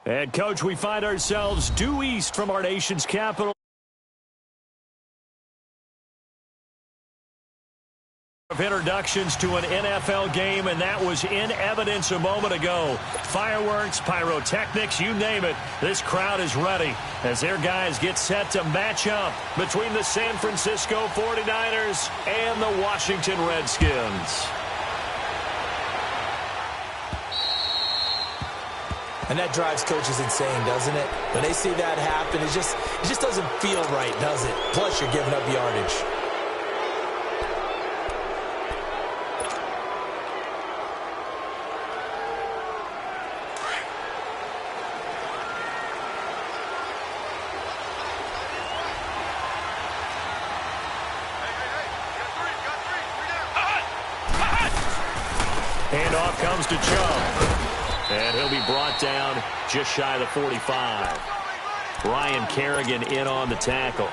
And, Coach, we find ourselves due east from our nation's capital. Of introductions to an NFL game, and that was in evidence a moment ago. Fireworks, pyrotechnics, you name it. This crowd is ready as their guys get set to match up between the San Francisco 49ers and the Washington Redskins. And that drives coaches insane, doesn't it? When they see that happen, it just doesn't feel right, does it? Plus, you're giving up yardage. Handoff comes to Chubb. And he'll be brought down just shy of the 45. Ryan Kerrigan in on the tackle.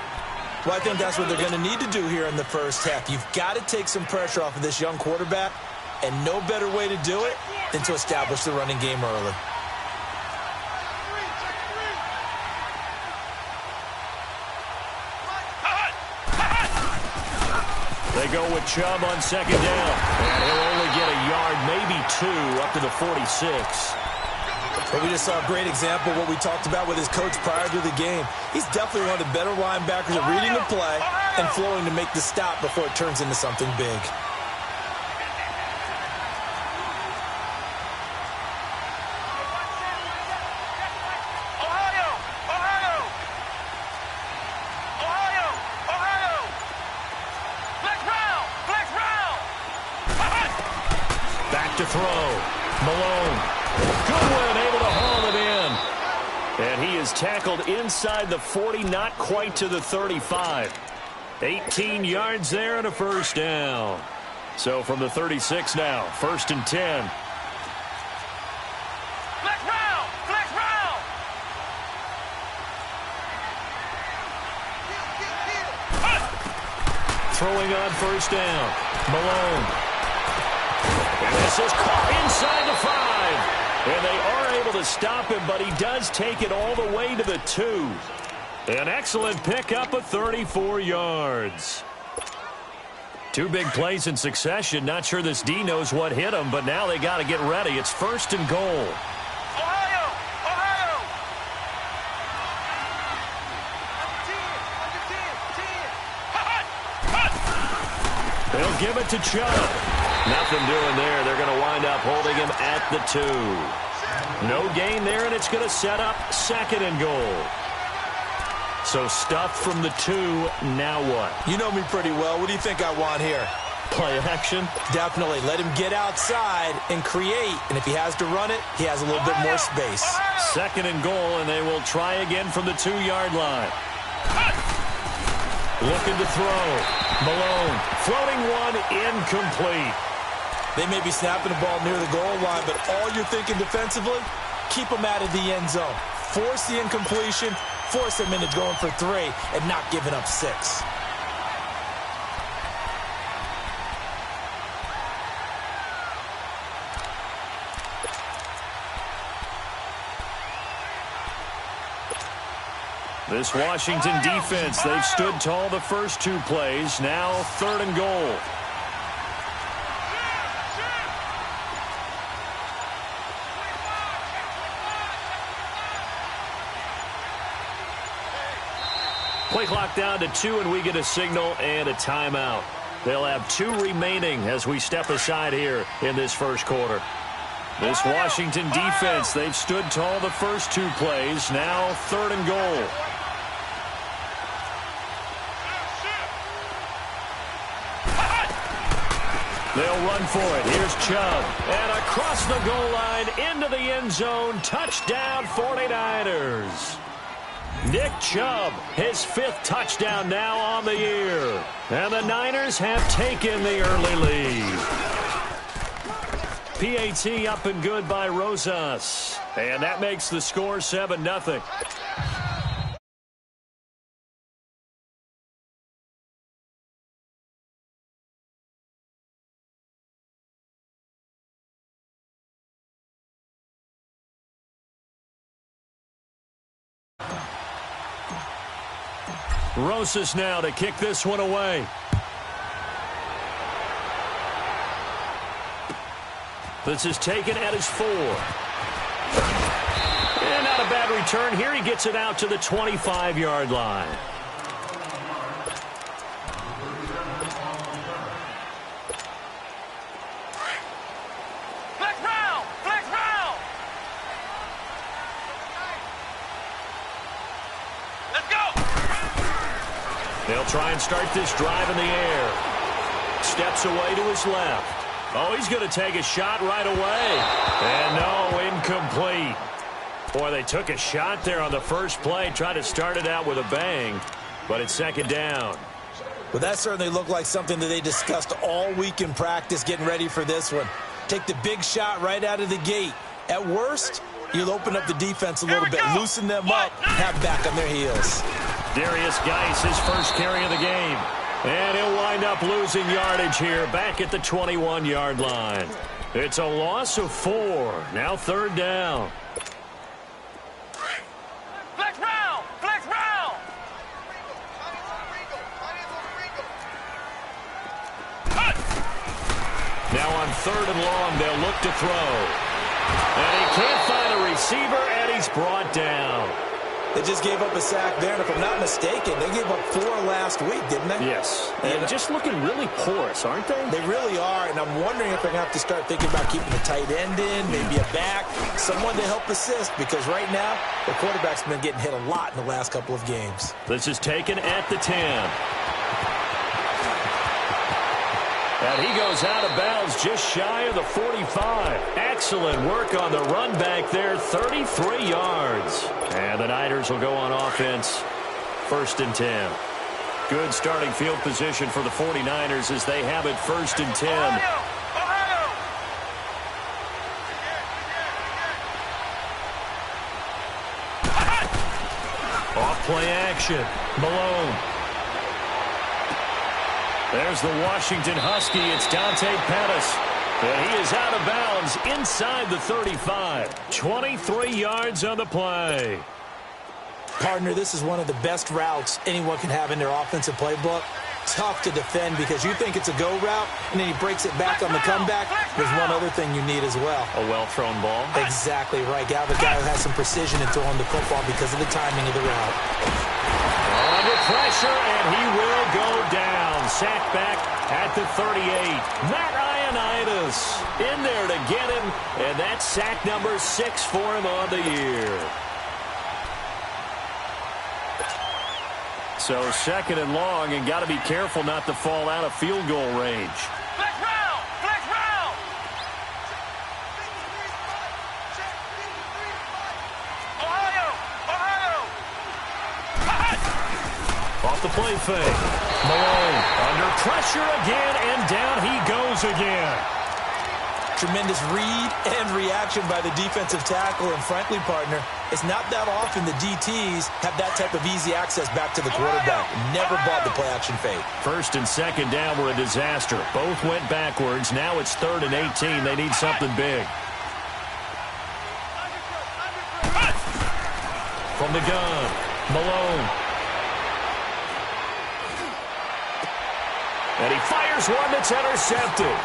Well, I think that's what they're going to need to do here in the first half. You've got to take some pressure off of this young quarterback, and no better way to do it than to establish the running game early. They go with Chubb on second down. And he'll only get a yard, maybe two, up to the 46. But we just saw a great example of what we talked about with his coach prior to the game. He's definitely one of the better linebackers at reading the play and flowing to make the stop before it turns into something big. To throw. Malone. Goodwin able to haul it in. And he is tackled inside the 40, not quite to the 35. 18 yards there and a first down. So from the 36 now, 1st and 10. Flex round! Flex round! Throwing on first down. Malone. And this is caught inside the 5. And they are able to stop him, but he does take it all the way to the 2. An excellent pickup of 34 yards. Two big plays in succession. Not sure this D knows what hit him, but now they got to get ready. It's 1st and goal. Ohio! Ohio! They'll give it to Chubb. Nothing doing there. They're going to wind up holding him at the 2. No gain there, and it's going to set up 2nd and goal. So stuff from the 2. Now what? You know me pretty well. What do you think I want here? Play action? Definitely. Let him get outside and create. And if he has to run it, he has a little bit more space. 2nd and goal, and they will try again from the 2-yard line. Looking to throw. Malone. Floating one, incomplete. They may be snapping the ball near the goal line, but all you're thinking defensively, keep them out of the end zone. Force the incompletion, force them into going for 3, and not giving up 6. This Washington defense, they've stood tall the first 2 plays. Now 3rd and goal. Play clock down to 2, and we get a signal and a timeout. They'll have 2 remaining as we step aside here in this first quarter. This Washington defense, they've stood tall the first 2 plays. Now 3rd and goal. They'll run for it. Here's Chubb. And across the goal line into the end zone. Touchdown 49ers. Nick Chubb, his 5th touchdown now on the year. And the Niners have taken the early lead. PAT up and good by Rosas. And that makes the score 7-0. Rosas now to kick this one away. This is taken at his 4. And not a bad return here. He gets it out to the 25-yard line. Flex round! Flex round! Let's go! They'll try and start this drive in the air. Steps away to his left. Oh, he's going to take a shot right away. And no, incomplete. Boy, they took a shot there on the first play. Tried to start it out with a bang, but it's second down. Well, that certainly looked like something that they discussed all week in practice getting ready for this one. Take the big shot right out of the gate. At worst, you'll open up the defense a little bit, loosen them up, have back on their heels. Darius Geis, his first carry of the game. And he'll wind up losing yardage here back at the 21-yard line. It's a loss of 4. Now third down. Flex round! Flex round! Now on third and long, they'll look to throw. And he can't find a receiver, and he's brought down. They just gave up a sack there, and if I'm not mistaken, they gave up 4 last week, didn't they? Yes. And just looking really porous, aren't they? They really are, and I'm wondering if they're going to have to start thinking about keeping the tight end in, maybe a back, someone to help assist, because right now, the quarterback's been getting hit a lot in the last couple of games. This is taken at the 10. And he goes out of bounds just shy of the 45. Excellent work on the run back there, 33 yards. And the Niners will go on offense, 1st and 10. Good starting field position for the 49ers as they have it 1st and 10. Ohio! Off play action. Malone. There's the Washington Husky. It's Dante Pettis. And he is out of bounds inside the 35. 23 yards on the play. Partner, this is one of the best routes anyone can have in their offensive playbook. Tough to defend because you think it's a go route, and then he breaks it back on the comeback. There's one other thing you need as well. A well-thrown ball. Exactly right. You have a guy who has some precision in throwing the football because of the timing of the route. Under pressure, and he will go down. Sacked back at the 38. Matt Ioannidis in there to get him, and that's sack number 6 for him on the year. So 2nd and long, and got to be careful not to fall out of field goal range. Flex round! Flex round! Ohio! Ohio! Off the play fake. Malone under pressure again, and down he goes again. Tremendous read and reaction by the defensive tackle, and frankly, partner, it's not that often the DTs have that type of easy access back to the quarterback. Never bought the play-action fake. 1st and 2nd down were a disaster. Both went backwards. Now it's 3rd and 18. They need something big. From the gun, Malone. And he fires one that's intercepted.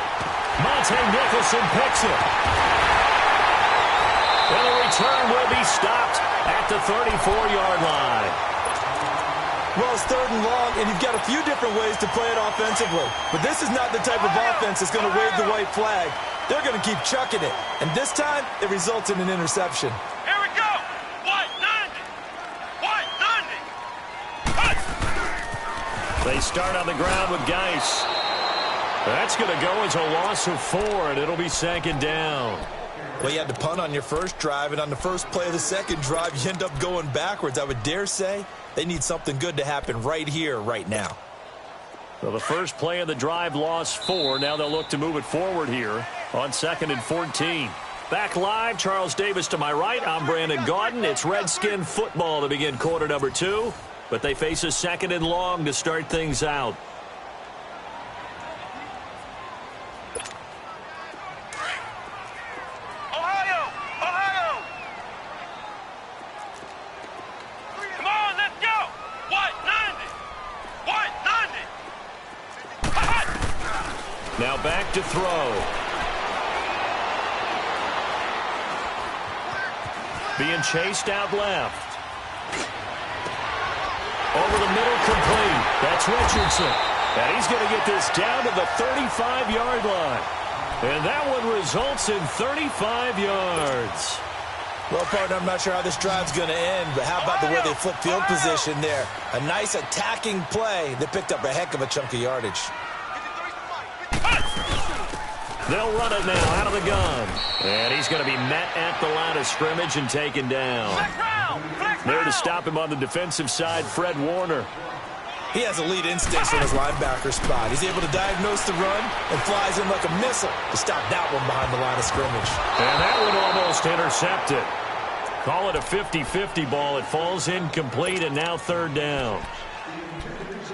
Monte Nicholson picks it. And the return will be stopped at the 34-yard line. Well, it's 3rd and long, and you've got a few different ways to play it offensively. But this is not the type of offense that's going to wave the white flag. They're going to keep chucking it. And this time, it results in an interception. Here we go! White 90! White 90! They start on the ground with Geis. That's going to go as a loss of 4, and it'll be 2nd down. Well, you had to punt on your first drive, and on the first play of the second drive, you end up going backwards. I would dare say they need something good to happen right here, right now. So the first play of the drive lost 4. Now they'll look to move it forward here on 2nd and 14. Back live, Charles Davis to my right. I'm Brandon Gaudin. It's Redskin football to begin quarter number 2, but they face a 2nd and long to start things out. Now back to throw. Being chased out left. Over the middle, complete. That's Richardson. And he's going to get this down to the 35-yard line. And that one results in 35 yards. Well, partner, I'm not sure how this drive's going to end, but how about the way they flip field position there? A nice attacking play that picked up a heck of a chunk of yardage. They'll run it now out of the gun. And he's going to be met at the line of scrimmage and taken down. There to stop him on the defensive side, Fred Warner. He has elite instincts from his linebacker spot. He's able to diagnose the run and flies in like a missile to stop that one behind the line of scrimmage. And that one almost intercepted. Call it a 50-50 ball. It falls incomplete, and now third down.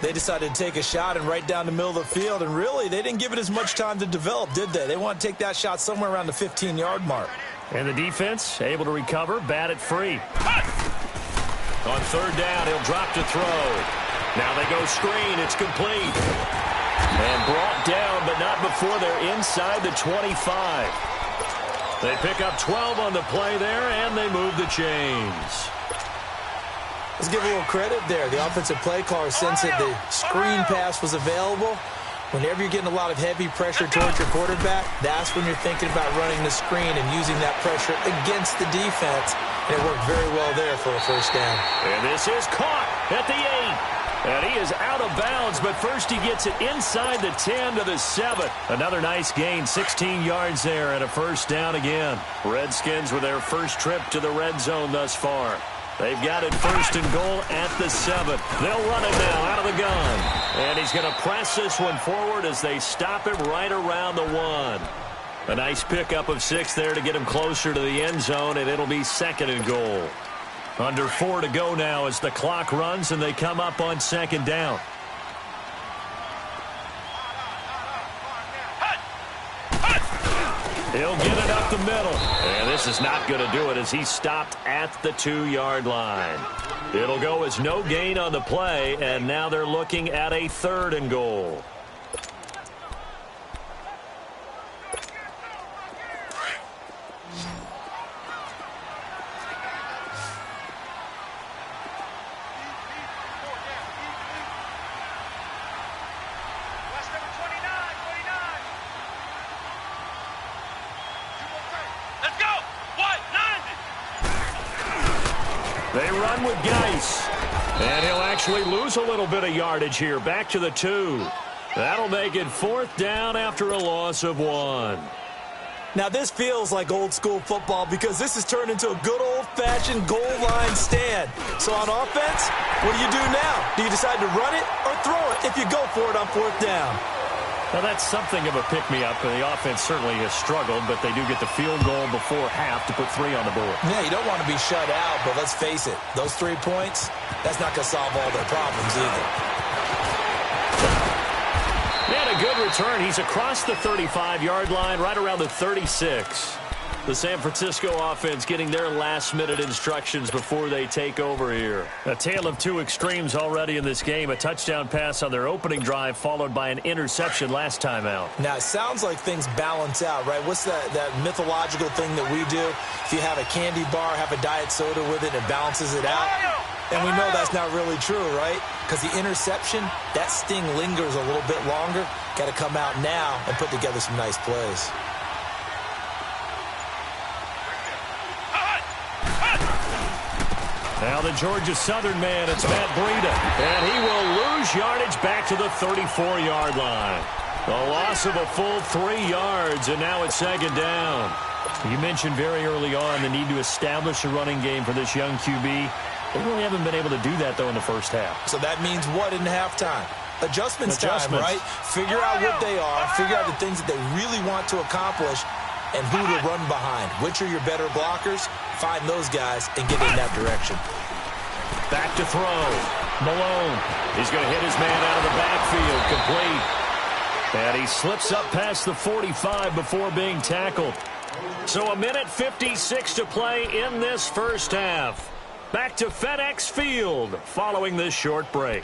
They decided to take a shot and right down the middle of the field, and really, they didn't give it as much time to develop, did they? They want to take that shot somewhere around the 15-yard mark. And the defense able to recover, bat it free. On third down, he'll drop to throw. Now they go screen. It's complete. And brought down, but not before they're inside the 25. They pick up 12 on the play there, and they move the chains. Let's give a little credit there. The offensive play caller sensed that the screen pass was available. Whenever you're getting a lot of heavy pressure towards your quarterback, that's when you're thinking about running the screen and using that pressure against the defense. And it worked very well there for a first down. And this is caught at the 8. And he is out of bounds, but first he gets it inside the 10 to the 7. Another nice gain, 16 yards there, and a first down again. Redskins with their first trip to the red zone thus far. They've got it first and goal at the 7. They'll run it now out of the gun. And he's going to press this one forward as they stop him right around the 1. A nice pickup of 6 there to get him closer to the end zone, and it'll be second and goal. Under 4 to go now as the clock runs and they come up on second down. He'll get it up the middle. And this is not going to do it as he's stopped at the 2-yard line. It'll go as no gain on the play, and now they're looking at a third and goal. They run with Geis. And he'll actually lose a little bit of yardage here. Back to the 2. That'll make it fourth down after a loss of 1. Now, this feels like old-school football because this has turned into a good old-fashioned goal line stand. So on offense, what do you do now? Do you decide to run it or throw it if you go for it on fourth down? Now, that's something of a pick-me-up. The offense certainly has struggled, but they do get the field goal before half to put 3 on the board. Yeah, you don't want to be shut out, but let's face it. Those 3 points, that's not going to solve all their problems either. And a good return. He's across the 35-yard line, right around the 36. The San Francisco offense getting their last-minute instructions before they take over here. A tale of 2 extremes already in this game. A touchdown pass on their opening drive, followed by an interception last time out. Now, it sounds like things balance out, right? What's that mythological thing that we do? If you have a candy bar, have a diet soda with it, it balances it out. And we know that's not really true, right? Because the interception, that sting lingers a little bit longer. Got to come out now and put together some nice plays. Now the Georgia Southern man, it's Matt Breida. And he will lose yardage back to the 34-yard line. A loss of a full 3 yards, and now it's second down. You mentioned very early on the need to establish a running game for this young QB. They really haven't been able to do that, though, in the first half. So that means what in halftime? Adjustments time, right? Figure out what they are, figure out the things that they really want to accomplish, and who to run behind. Which are your better blockers? Find those guys and get in that direction. Back to throw. Malone. He's going to hit his man out of the backfield. Complete. And he slips up past the 45 before being tackled. So 1:56 to play in this first half. Back to FedEx Field following this short break.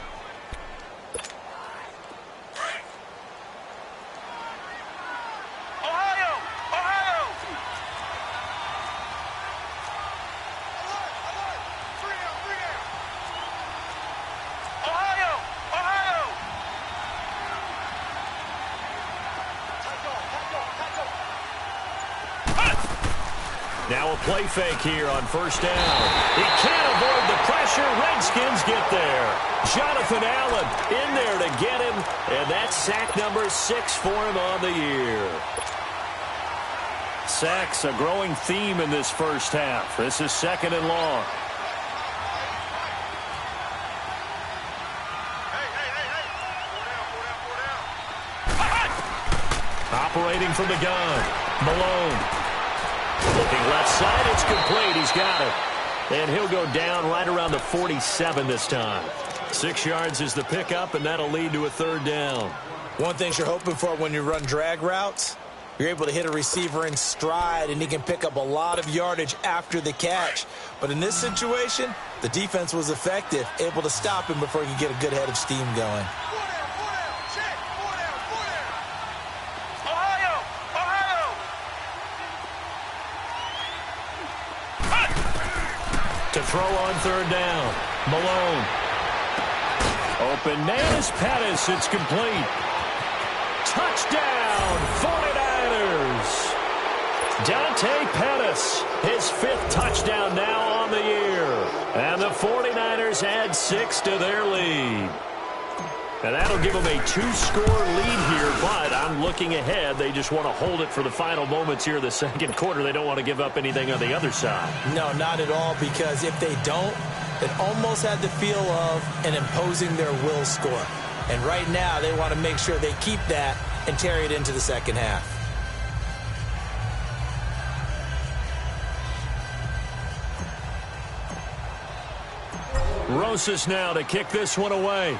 Now a play fake here on first down. He can't avoid the pressure. Redskins get there. Jonathan Allen in there to get him, and that's sack number 6 for him on the year. Sacks, a growing theme in this first half. This is 2nd and long. Operating from the gun, Malone. Looking left side, it's complete. He's got it. And he'll go down right around the 47 this time. 6 yards is the pickup, and that'll lead to a 3rd down. One thing you're hoping for when you run drag routes, you're able to hit a receiver in stride, and he can pick up a lot of yardage after the catch. But in this situation, the defense was effective, able to stop him before he could get a good head of steam going. To throw on 3rd down. Malone. Open man is Pettis. It's complete. Touchdown, 49ers. Dante Pettis, his 5th touchdown now on the year. And the 49ers add 6 to their lead. And that'll give them a 2-score lead here, but I'm looking ahead. They just want to hold it for the final moments here in the 2nd quarter. They don't want to give up anything on the other side. No, not at all, because if they don't, it almost had the feel of an imposing their will score. And right now, they want to make sure they keep that and carry it into the 2nd half. Rosas now to kick this one away.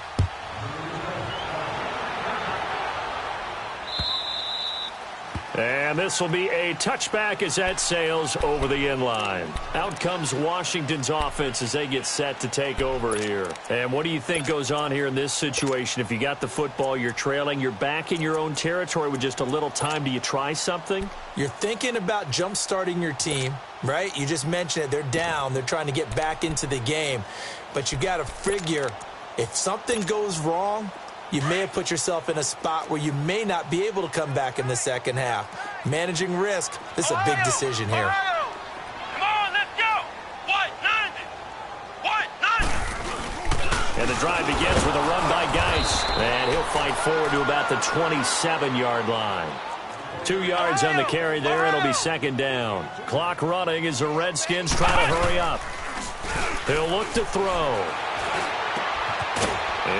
And this will be a touchback as that sails over the end line. Out comes Washington's offense as they get set to take over here. And what do you think goes on here in this situation? If you got the football, you're trailing, you're back in your own territory with just a little time. Do you try something? You're thinking about jump-starting your team, right? You just mentioned it. They're down. They're trying to get back into the game. But you got to figure if something goes wrong, you may have put yourself in a spot where you may not be able to come back in the 2nd half. Managing risk, this is a big decision here. Come on, let's go. What? None. And the drive begins with a run by Geis. And he'll fight forward to about the 27-yard line. 2 yards on the carry there. It'll be 2nd down. Clock running as the Redskins try to hurry up. He'll look to throw.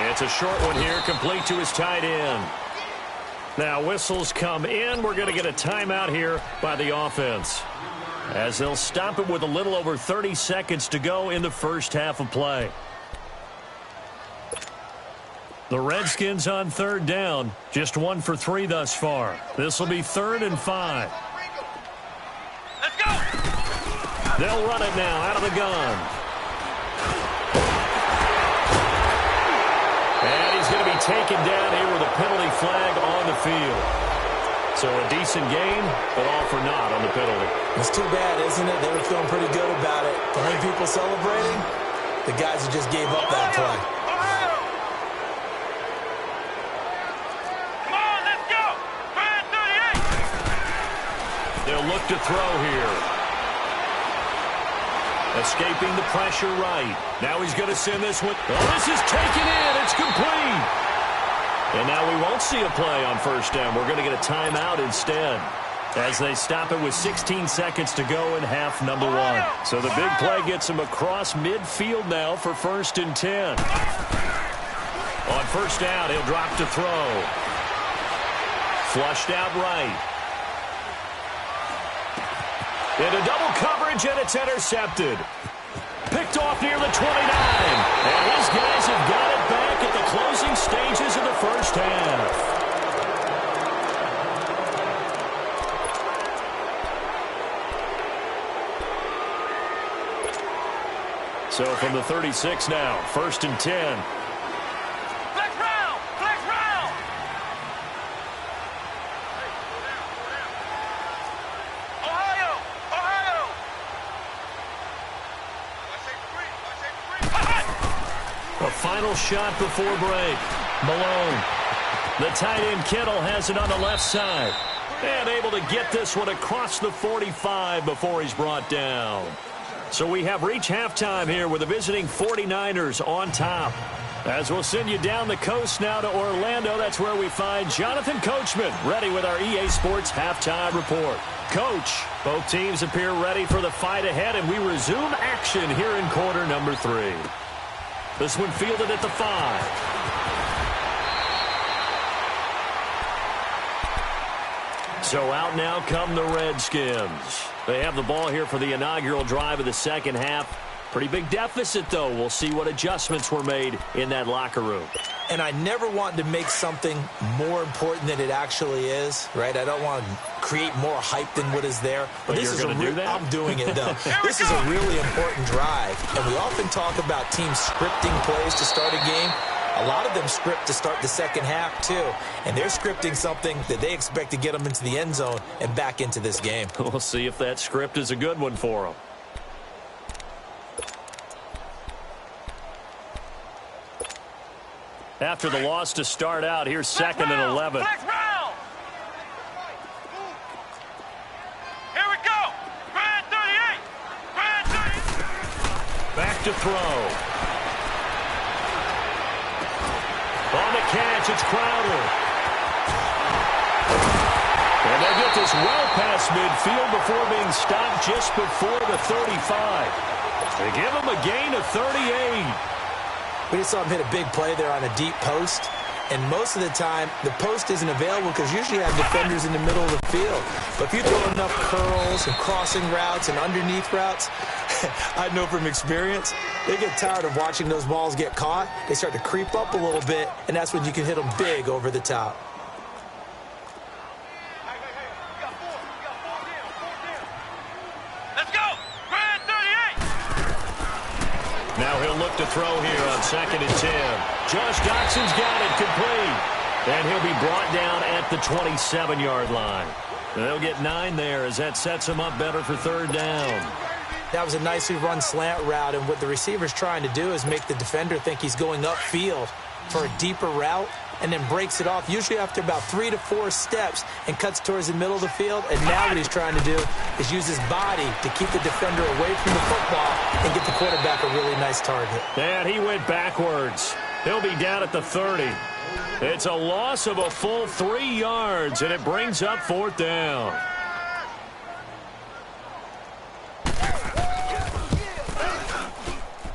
It's a short one here, complete to his tight end. Now whistles come in. We're going to get a timeout here by the offense, as they'll stop it with a little over 30 seconds to go in the first half of play. The Redskins on 3rd down, just 1 for 3 thus far. This will be 3rd and 5. Let's go. They'll run it now out of the gun. And he's going to be taken down here with a penalty flag on the field. So a decent game, but all for naught on the penalty. It's too bad, isn't it? They were feeling pretty good about it. The only people celebrating, the guys who just gave up that play. Come on, let's go. 38. They'll look to throw here. Escaping the pressure right. Now he's going to send this one. Oh, this is taken in. It's complete. And now we won't see a play on 1st down. We're going to get a timeout instead, as they stop it with 16 seconds to go in half number 1. So the big play gets him across midfield now for 1st and 10. On 1st down, he'll drop to throw. Flushed out right. Into double coverage, and it's intercepted. Picked off near the 29. And his guys have got it back at the closing stages of the first half. So from the 36 now, 1st and 10. Flex round. Ohio. A final shot before break. Malone. The tight end Kittle has it on the left side. And able to get this one across the 45 before he's brought down. So we have reached halftime here with the visiting 49ers on top. As we'll send you down the coast now to Orlando, that's where we find Jonathan Coachman, ready with our EA Sports halftime report. Coach, both teams appear ready for the fight ahead, and we resume action here in quarter number 3. This one fielded at the 5. So out now come the Redskins. They have the ball here for the inaugural drive of the second half. Pretty big deficit, though. We'll see what adjustments were made in that locker room. And I never want to make something more important than it actually is, right? I don't want to create more hype than what is there. But this is do that? I'm doing it, though. This is a really important drive. And we often talk about teams scripting plays to start a game. A lot of them script to start the second half, too. And they're scripting something that they expect to get them into the end zone and back into this game. We'll see if that script is a good one for them. After the loss to start out, here's 2nd and 11. Here we go. Brand 38. Brand 38. Back to throw. On the catch, it's Crowder. And they get this well past midfield before being stopped just before the 35. They give him a gain of 38. We just saw him hit a big play there on a deep post. And most of the time, the post isn't available because usually you have defenders in the middle of the field. But if you throw enough curls and crossing routes and underneath routes, I know from experience, they get tired of watching those balls get caught. They start to creep up a little bit, and that's when you can hit them big over the top. Now he'll look to throw here on 2nd and 10. Josh Dotson's got it complete. And he'll be brought down at the 27-yard line. They'll get 9 there as that sets him up better for 3rd down. That was a nicely run slant route, and what the receiver's trying to do is make the defender think he's going upfield for a deeper route and then breaks it off, usually after about 3 to 4 steps, and cuts towards the middle of the field. And now what he's trying to do is use his body to keep the defender away from the football and get the quarterback a really nice target. And he went backwards. He'll be down at the 30. It's a loss of a full 3 yards, and it brings up 4th down.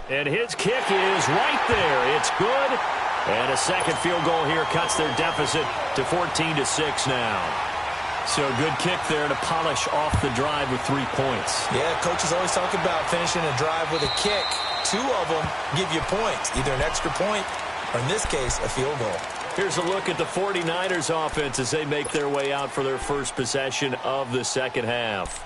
And his kick is right there. It's good. And a second field goal here cuts their deficit to 14-6 now. So a good kick there to polish off the drive with 3 points. Yeah, coaches always talk about finishing a drive with a kick. 2 of them give you points, either an extra point or, in this case, a field goal. Here's a look at the 49ers offense as they make their way out for their first possession of the second half.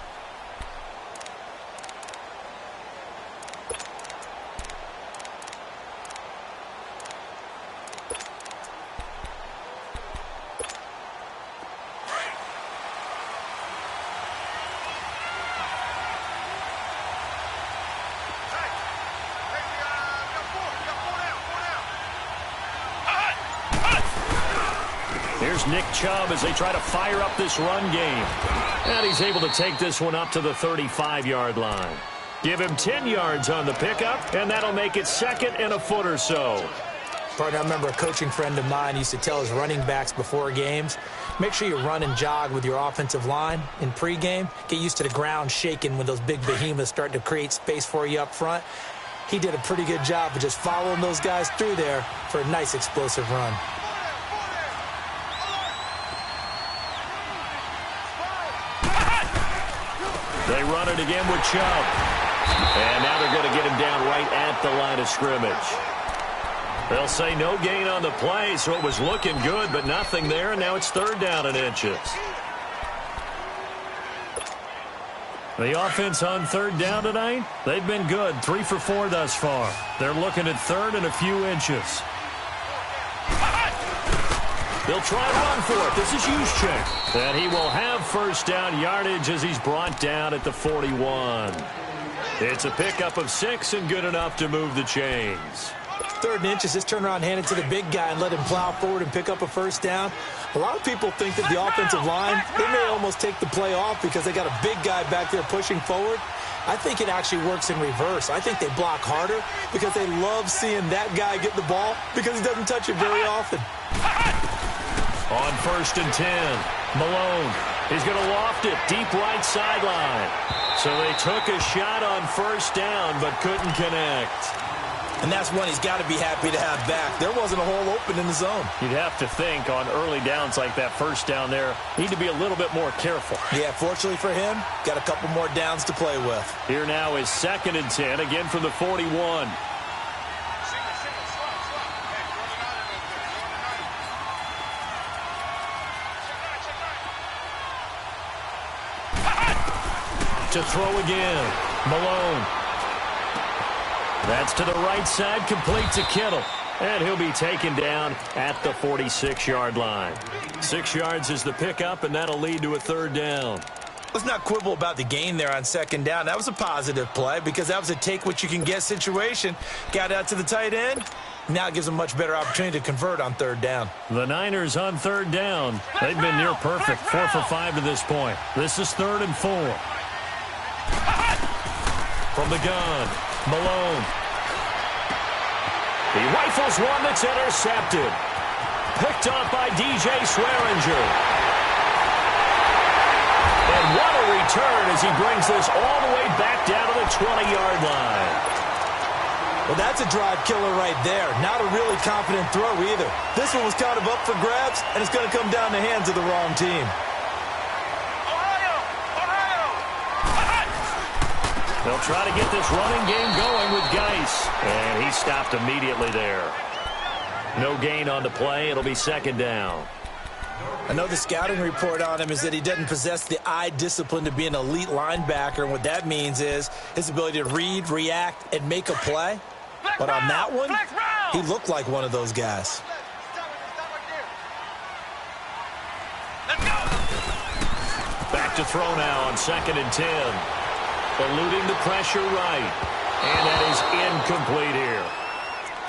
Here's Nick Chubb as they try to fire up this run game. And he's able to take this one up to the 35-yard line. Give him 10 yards on the pickup, and that'll make it 2nd and a foot or so. Partner, I remember a coaching friend of mine used to tell his running backs before games, make sure you run and jog with your offensive line in pregame. Get used to the ground shaking when those big behemoths start to create space for you up front. He did a pretty good job of just following those guys through there for a nice explosive run. They run it again with Chubb. And now they're going to get him down right at the line of scrimmage. They'll say no gain on the play, so it was looking good, but nothing there, and now it's 3rd down and inches. The offense on 3rd down tonight, they've been good, 3 for 4 thus far. They're looking at 3rd and a few inches. They'll try to run for it. This is Juszczyk. And he will have 1st down yardage as he's brought down at the 41. It's a pickup of 6 and good enough to move the chains. 3rd and inches, just turn around, hand it to the big guy, and let him plow forward and pick up a first down. A lot of people think that the offensive line, they may almost take the play off because they got a big guy back there pushing forward. I think it actually works in reverse. I think they block harder because they love seeing that guy get the ball because he doesn't touch it very often. On 1st and 10, Malone. He's going to loft it deep right sideline. So they took a shot on 1st down but couldn't connect. And that's one he's got to be happy to have back. There wasn't a hole open in the zone. You'd have to think on early downs like that 1st down there, need to be a little bit more careful. Yeah, fortunately for him, got a couple more downs to play with. Here now is 2nd and 10, again from the 41. To throw again, Malone. That's to the right side, complete to Kittle. And he'll be taken down at the 46-yard line. 6 yards is the pickup, and that'll lead to a 3rd down. Let's not quibble about the gain there on 2nd down. That was a positive play because that was a take-what-you-can-get situation. Got out to the tight end. Now it gives them a much better opportunity to convert on 3rd down. The Niners on 3rd down. They've been near perfect, 4 for 5 to this point. This is 3rd and 4. From the gun, Malone. He rifles one that's intercepted. Picked off by DJ Swearinger. And what a return as he brings this all the way back down to the 20-yard line. Well, that's a drive killer right there. Not a really confident throw either. This one was kind of up for grabs, and it's going to come down the hands of the wrong team. They'll try to get this running game going with Geis. And he stopped immediately there. No gain on the play. It'll be 2nd down. I know the scouting report on him is that he doesn't possess the eye discipline to be an elite linebacker. And what that means is his ability to read, react, and make a play. But on that one, he looked like one of those guys. Back to throw now on 2nd and 10. Eluding the pressure right. And that is incomplete here.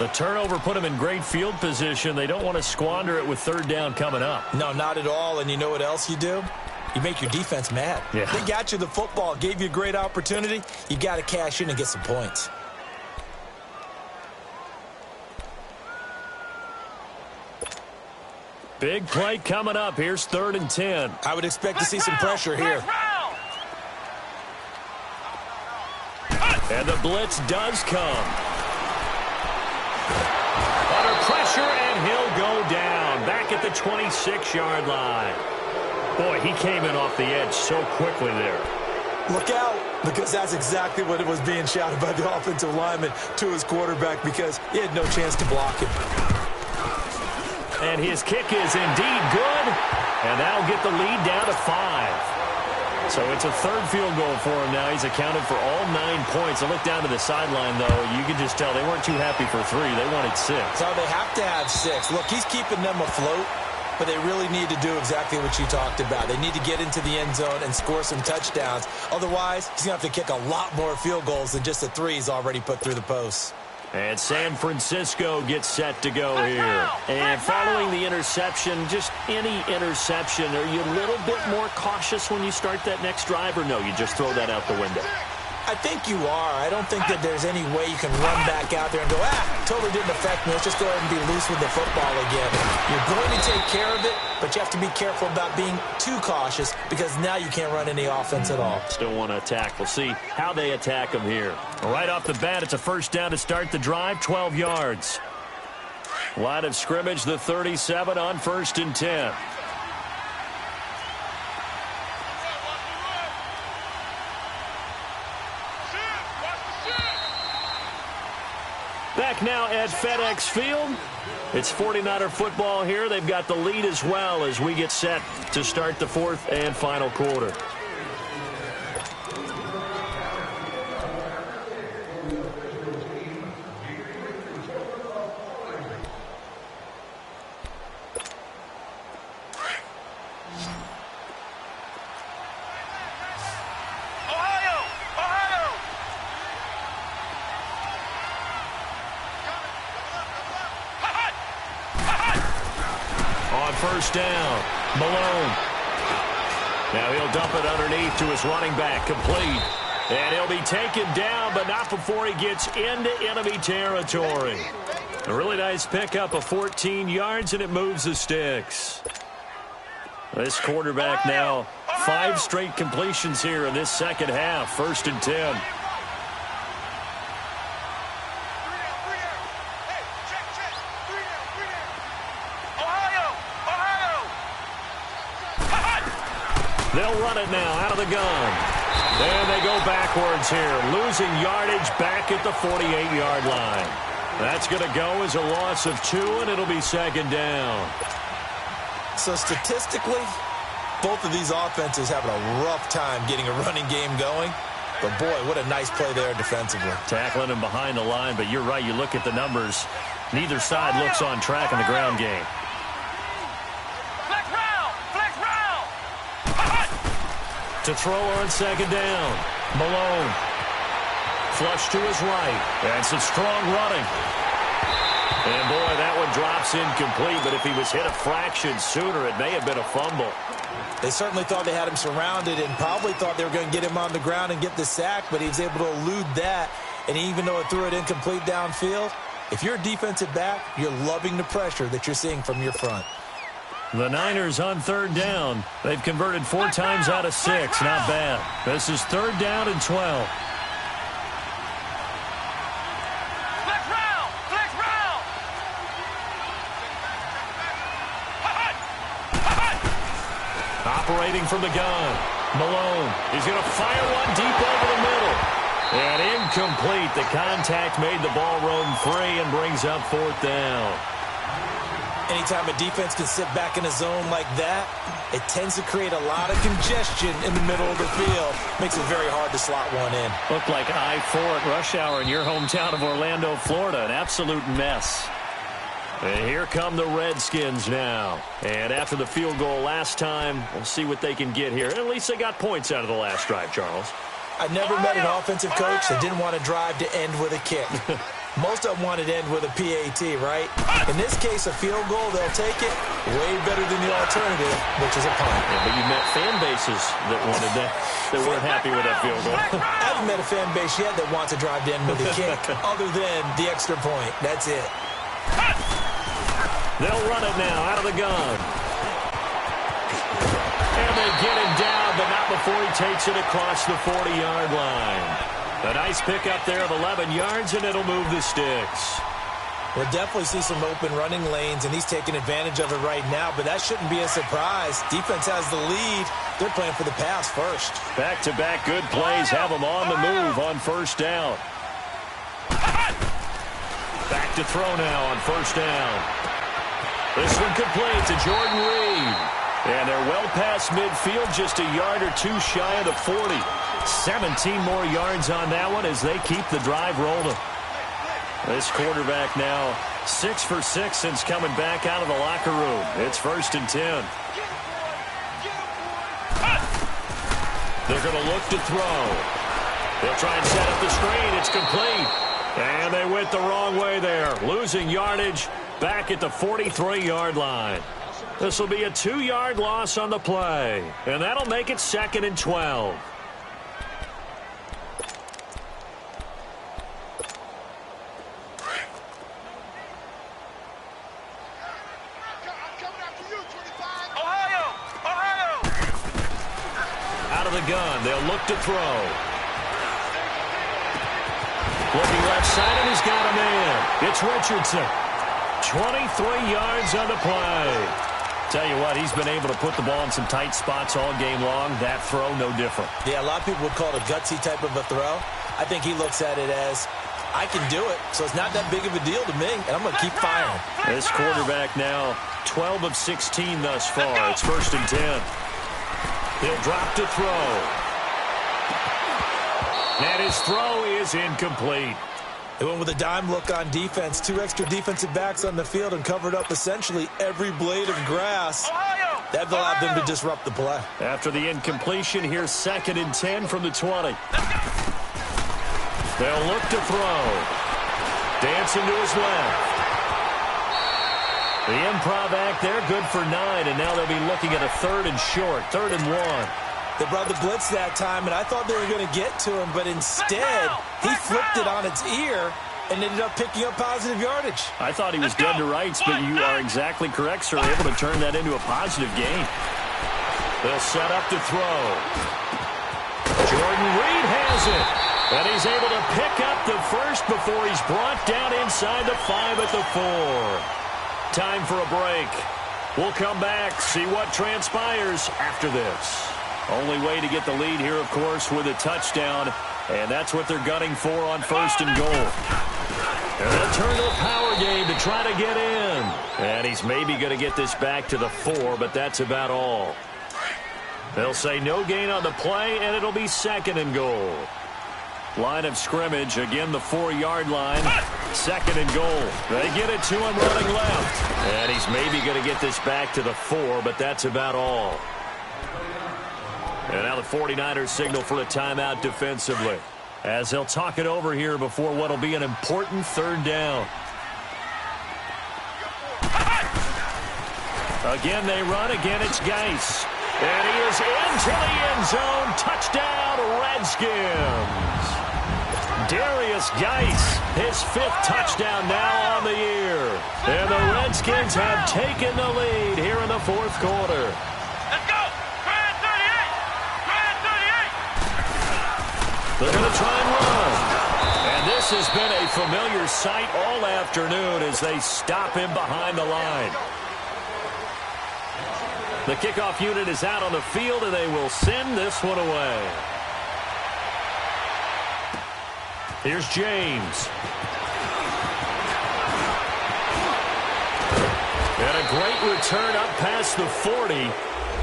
The turnover put him in great field position. They don't want to squander it with 3rd down coming up. No, not at all. And you know what else you do? You make your defense mad. Yeah. They got you the football, gave you a great opportunity. You got to cash in and get some points. Big play coming up. Here's 3rd and 10. I would expect to see some pressure here. And the blitz does come. Under pressure, and he'll go down. Back at the 26-yard line. Boy, he came in off the edge so quickly there. Look out, because that's exactly what it was being shouted by the offensive lineman to his quarterback because he had no chance to block him. And his kick is indeed good. And that'll get the lead down to 5. So it's a 3rd field goal for him now. He's accounted for all 9 points. I look down to the sideline, though. You can just tell they weren't too happy for 3. They wanted 6. So they have to have 6. Look, he's keeping them afloat, but they really need to do exactly what you talked about. They need to get into the end zone and score some touchdowns. Otherwise, he's going to have to kick a lot more field goals than just the 3 he's already put through the posts. And San Francisco gets set to go here. And following the interception, just any interception, are you a little bit more cautious when you start that next drive, or no, you just throw that out the window? I think you are. I don't think that there's any way you can run back out there and go, totally didn't affect me. Let's just go ahead and be loose with the football again. You're going to take care of it, but you have to be careful about being too cautious because now you can't run any offense at all. Still want to attack. We'll see how they attack them here. Right off the bat, it's a 1st down to start the drive, 12 yards. Line of scrimmage, the 37 on 1st and 10. Back now at FedEx Field. It's 49er football here. They've got the lead as well as we get set to start the 4th and final quarter. first down. Malone. Now he'll dump it underneath to his running back. Complete. And he'll be taken down, but not before he gets into enemy territory. A really nice pickup of 14 yards, and it moves the sticks. This quarterback now 5 straight completions here in this second half. 1st and 10. They'll run it now out of the gun. And they go backwards here, losing yardage back at the 48-yard line. That's going to go as a loss of 2, and it'll be 2nd down. So statistically, both of these offenses having a rough time getting a running game going. But, boy, what a nice play there defensively. Tackling him behind the line, but you're right. You look at the numbers. Neither side looks on track in the ground game. To throw on 2nd down. Malone. Flush to his right. And some strong running. And, boy, that one drops incomplete. But if he was hit a fraction sooner, it may have been a fumble. They certainly thought they had him surrounded and probably thought they were going to get him on the ground and get the sack, but he was able to elude that. And even though it threw it incomplete downfield, if you're a defensive back, you're loving the pressure that you're seeing from your front. The Niners on 3rd down. They've converted 4 times out of 6. Not bad. This is 3rd down and 12. Operating from the gun. Malone. He's going to fire one deep over the middle. And incomplete. The contact made the ball roam free and brings up 4th down. Anytime a defense can sit back in a zone like that, it tends to create a lot of congestion in the middle of the field. Makes it very hard to slot one in. Looked like I-4 at rush hour in your hometown of Orlando, Florida. An absolute mess. And here come the Redskins now. And after the field goal last time, we'll see what they can get here. At least they got points out of the last drive, Charles. I've never met an offensive coach that didn't want to drive to end with a kick. Most of them wanted to end with a PAT, right? In this case, a field goal, they'll take it way better than the alternative, which is a punt. Yeah, but you met fan bases that wanted that, that weren't happy with that field goal. I haven't met a fan base yet that wants to drive to end with a kick, other than the extra point. That's it. They'll run it now out of the gun. And they get him down, but not before he takes it across the 40-yard line. A nice pickup there of 11 yards, and it'll move the sticks. We'll definitely see some open running lanes, and he's taking advantage of it right now, but that shouldn't be a surprise. Defense has the lead. They're playing for the pass first. Back-to-back good plays have them on the move on 1st down. Back to throw now on 1st down. This one complete to Jordan Reed. And they're well past midfield, just a yard or 2 shy of the 40. 17 more yards on that one as they keep the drive rolling. This quarterback now 6 for 6 since coming back out of the locker room. It's 1st and 10. They're going to look to throw. They'll try and set up the screen. It's complete. And they went the wrong way there, losing yardage back at the 43-yard line. This will be a 2-yard loss on the play, and that'll make it 2nd and 12. Out of the gun, they'll look to throw. Looking left side, and he's got a man. It's Richardson. 23 yards on the play. Tell you what, he's been able to put the ball in some tight spots all game long. That throw, no different. Yeah, a lot of people would call it a gutsy type of a throw. I think he looks at it as, I can do it, so it's not that big of a deal to me, and I'm going to keep firing. This quarterback now 12 of 16 thus far. It's 1st and 10. He'll drop to throw. And his throw is incomplete. They went with a dime look on defense. 2 extra defensive backs on the field and covered up essentially every blade of grass. That allowed them to disrupt the play. After the incompletion, here's 2nd and 10 from the 20. They'll look to throw. Dancing to his left. The improv act there, good for 9, and now they'll be looking at a 3rd and short, 3rd and 1. They brought the blitz that time, and I thought they were going to get to him, but instead, he flipped it on its ear and ended up picking up positive yardage. I thought he was dead to rights, but you are exactly correct, sir. Able to turn that into a positive gain. They'll set up to throw. Jordan Reed has it. And he's able to pick up the first before he's brought down inside the 5 at the 4. Time for a break. We'll come back, see what transpires after this. Only way to get the lead here, of course, with a touchdown. And that's what they're gunning for on 1st and goal. And they'll turn to a power game to try to get in. And he's maybe going to get this back to the 4, but that's about all. They'll say no gain on the play, and it'll be 2nd and goal. Line of scrimmage, again the 4-yard line. 2nd and goal. They get it to him running left. And he's maybe going to get this back to the 4, but that's about all. And now the 49ers signal for a timeout defensively, as they'll talk it over here before what will be an important 3rd down. Again they run, again it's Geis. And he is into the end zone. Touchdown, Redskins. Darius Geis, his 5th touchdown now on the year. And the Redskins have taken the lead here in the 4th quarter. Let's go! Try at 38! Try at 38! They're going to try and run. And this has been a familiar sight all afternoon as they stop him behind the line. The kickoff unit is out on the field, and they will send this one away. Here's James. And a great return up past the 40,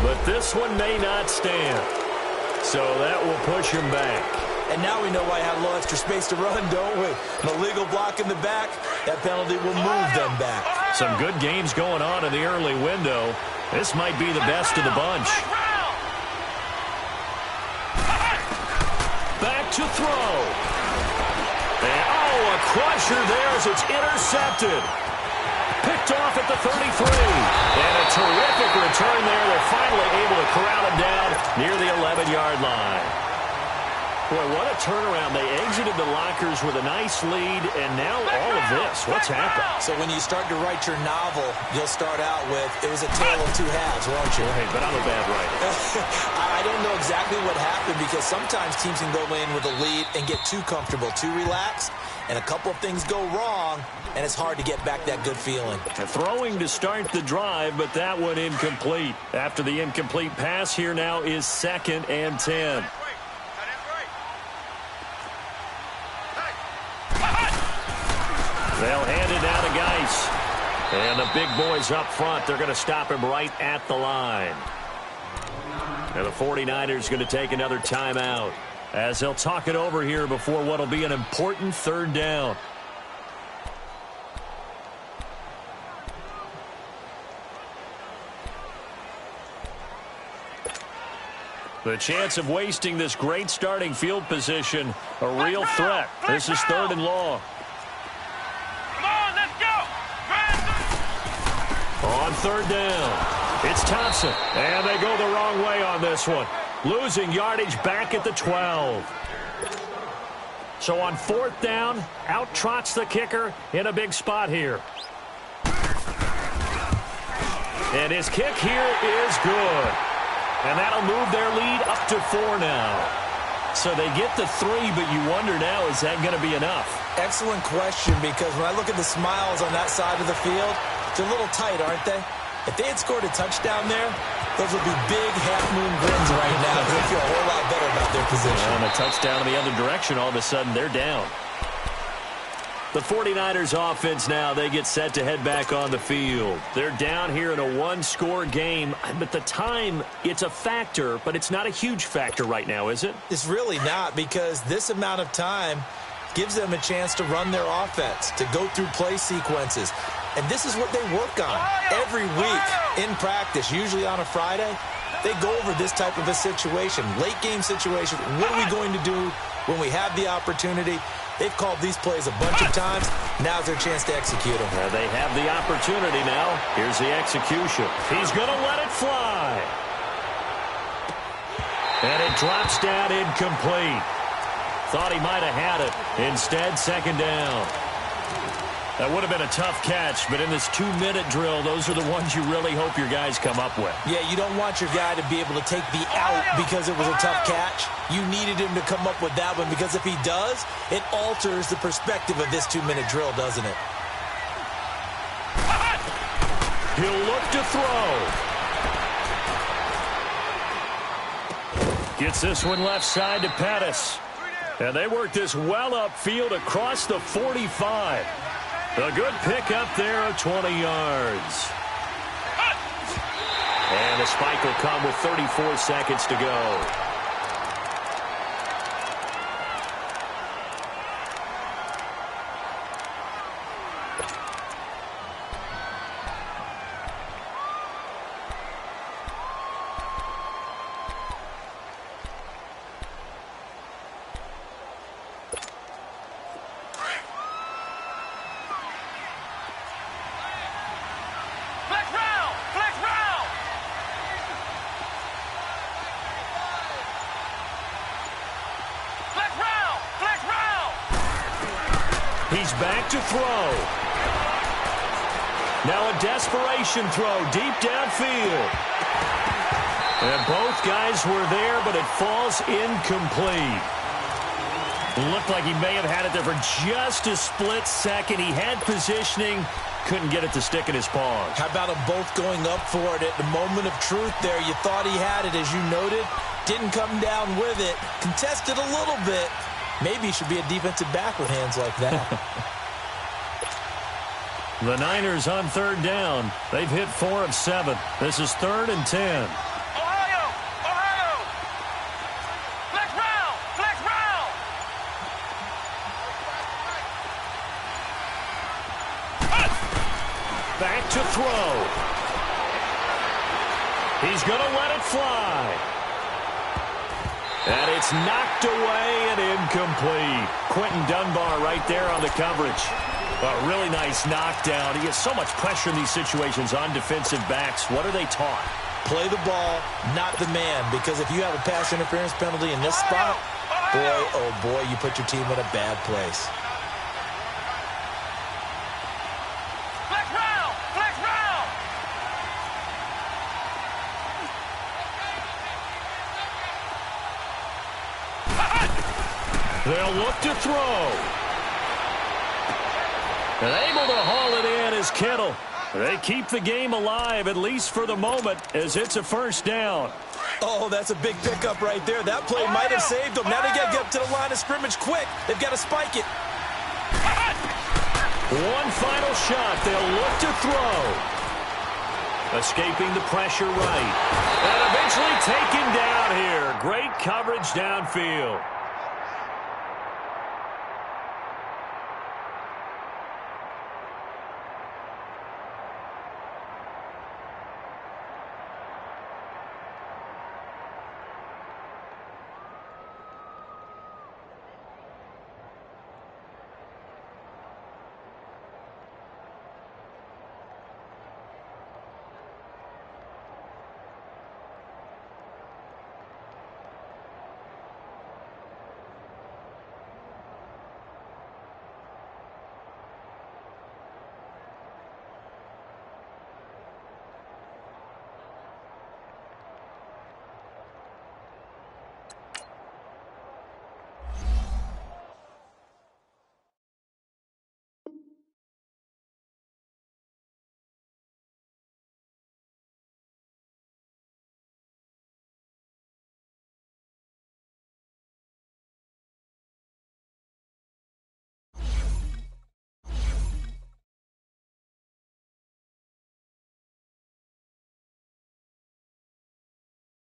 but this one may not stand. So that will push him back. And now we know why I have a little extra space to run, don't we? An illegal block in the back, that penalty will move them back. Some good games going on in the early window. This might be the best of the bunch. Back to throw. And, a crusher there as it's intercepted. Picked off at the 33. And a terrific return there. They're finally able to corral him down near the 11-yard line. Boy, what a turnaround. They exited the lockers with a nice lead, and now all of this. What's happened? So when you start to write your novel, you'll start out with, it was a tale of 2 halves, won't you? Right, but I'm a bad writer. I don't know exactly what happened, because sometimes teams can go in with a lead and get too comfortable, too relaxed, and a couple of things go wrong, and it's hard to get back that good feeling. Throwing to start the drive, but that one incomplete. After the incomplete pass, here now is 2nd and 10. They'll hand it down to Geis. And the big boys up front, they're going to stop him right at the line. And the 49ers going to take another timeout, as they'll talk it over here before what will be an important 3rd down. The chance of wasting this great starting field position, a real threat. This is 3rd and long. On 3rd down, it's Thompson, and they go the wrong way on this one. Losing yardage back at the 12. So on 4th down, out trots the kicker in a big spot here. And his kick here is good. And that'll move their lead up to 4 now. So they get the 3, but you wonder now, is that going to be enough? Excellent question, because when I look at the smiles on that side of the field, they're a little tight, aren't they? If they had scored a touchdown there, those would be big half-moon grins right now. They feel a whole lot better about their position. And a touchdown in the other direction, all of a sudden they're down. The 49ers offense now, they get set to head back on the field. They're down here in a 1-score game, but the time, it's a factor, but it's not a huge factor right now, is it? It's really not, because this amount of time gives them a chance to run their offense, to go through play sequences. And this is what they work on every week in practice, usually on a Friday. They go over this type of a situation, late game situation. What are we going to do when we have the opportunity? They've called these plays a bunch of times. Now's their chance to execute them. They have the opportunity now. Here's the execution. He's going to let it fly. And it drops down incomplete. Thought he might have had it. Instead, second down. That would have been a tough catch, but in this 2-minute drill, those are the ones you really hope your guys come up with. Yeah, you don't want your guy to be able to take the out because it was a tough catch. You needed him to come up with that one because if he does, it alters the perspective of this 2-minute drill, doesn't it? He'll look to throw. Gets this one left side to Pettis. And they work this well upfield across the 45. A good pickup there of 20 yards. And the spike will come with 34 seconds to go. He's back to throw. Now a desperation throw deep downfield. And both guys were there, but it falls incomplete. Looked like he may have had it there for just a split second. He had positioning, couldn't get it to stick in his paws. How about them both going up for it at the moment of truth there? You thought he had it, as you noted. Didn't come down with it. Contested a little bit. Maybe he should be a defensive back with hands like that. The Niners on third down. They've hit 4 of 7. This is 3rd and 10. Ohio! Ohio! Flex round! Flex round! Back to throw. He's going to let it fly. And it's knocked away and incomplete. Quentin Dunbar right there on the coverage. A really nice knockdown. He gets so much pressure in these situations on defensive backs. What are they taught? Play the ball, not the man. Because if you have a pass interference penalty in this spot, boy, oh boy, you put your team in a bad place. Flex round! Flex round! They'll look to throw. And able to haul it in is Kittle. They keep the game alive, at least for the moment, as it's a first down. Oh, that's a big pickup right there. That play might have saved them. Now they got to get up to the line of scrimmage quick. They've got to spike it. One final shot. They'll look to throw. Escaping the pressure right. And eventually taken down here. Great coverage downfield.